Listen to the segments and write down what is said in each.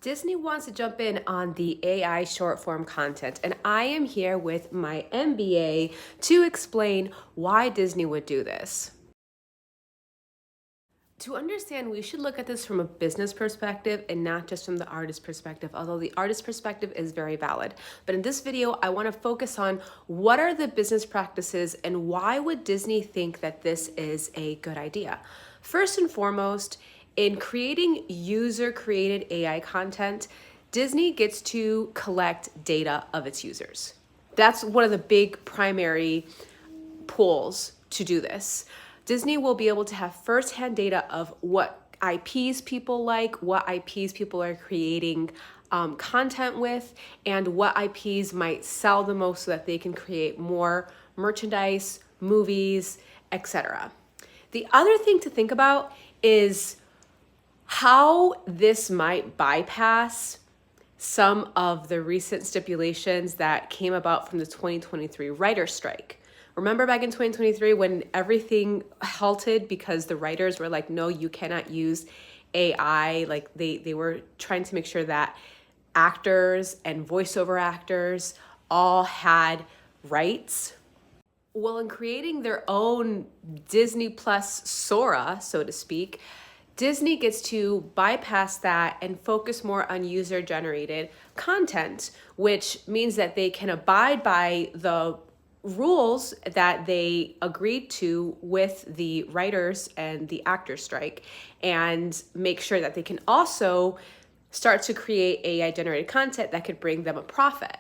Disney wants to jump in on the AI short form content, and I am here with my MBA to explain why Disney would do this. To understand, we should look at this from a business perspective and not just from the artist perspective, although the artist perspective is very valid. But in this video, I want to focus on what are the business practices and why would Disney think that this is a good idea? First and foremost, in creating user-created AI content, Disney gets to collect data of its users. That's one of the big primary pulls to do this. Disney will be able to have firsthand data of what IPs people like, what IPs people are creating content with, and what IPs might sell the most so that they can create more merchandise, movies, etc. The other thing to think about is how this might bypass some of the recent stipulations that came about from the 2023 writer's strike. Remember back in 2023 when everything halted because the writers were like, no, you cannot use AI. Like they were trying to make sure that actors and voiceover actors all had rights. Well, in creating their own Disney Plus Sora, so to speak, Disney gets to bypass that and focus more on user-generated content, which means that they can abide by the rules that they agreed to with the writers and the actors strike and make sure that they can also start to create AI-generated content that could bring them a profit.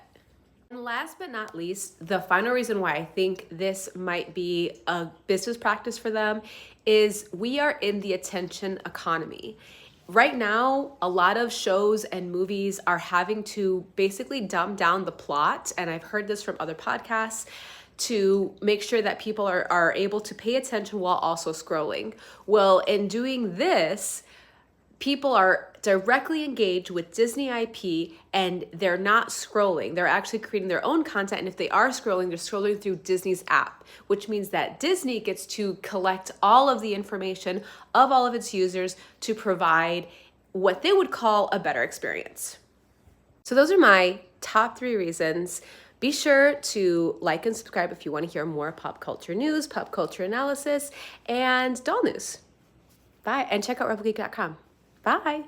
And last but not least, the final reason why I think this might be a business practice for them is we are in the attention economy. Right now, a lot of shows and movies are having to basically dumb down the plot, and I've heard this from other podcasts, to make sure that people are able to pay attention while also scrolling. Well, in doing this, people are directly engaged with Disney IP and they're not scrolling. They're actually creating their own content. And if they are scrolling, they're scrolling through Disney's app, which means that Disney gets to collect all of the information of all of its users to provide what they would call a better experience. So those are my top 3 reasons. Be sure to like and subscribe if you want to hear more pop culture news, pop culture analysis, and doll news. Bye, and check out rebelgeek.com. Bye.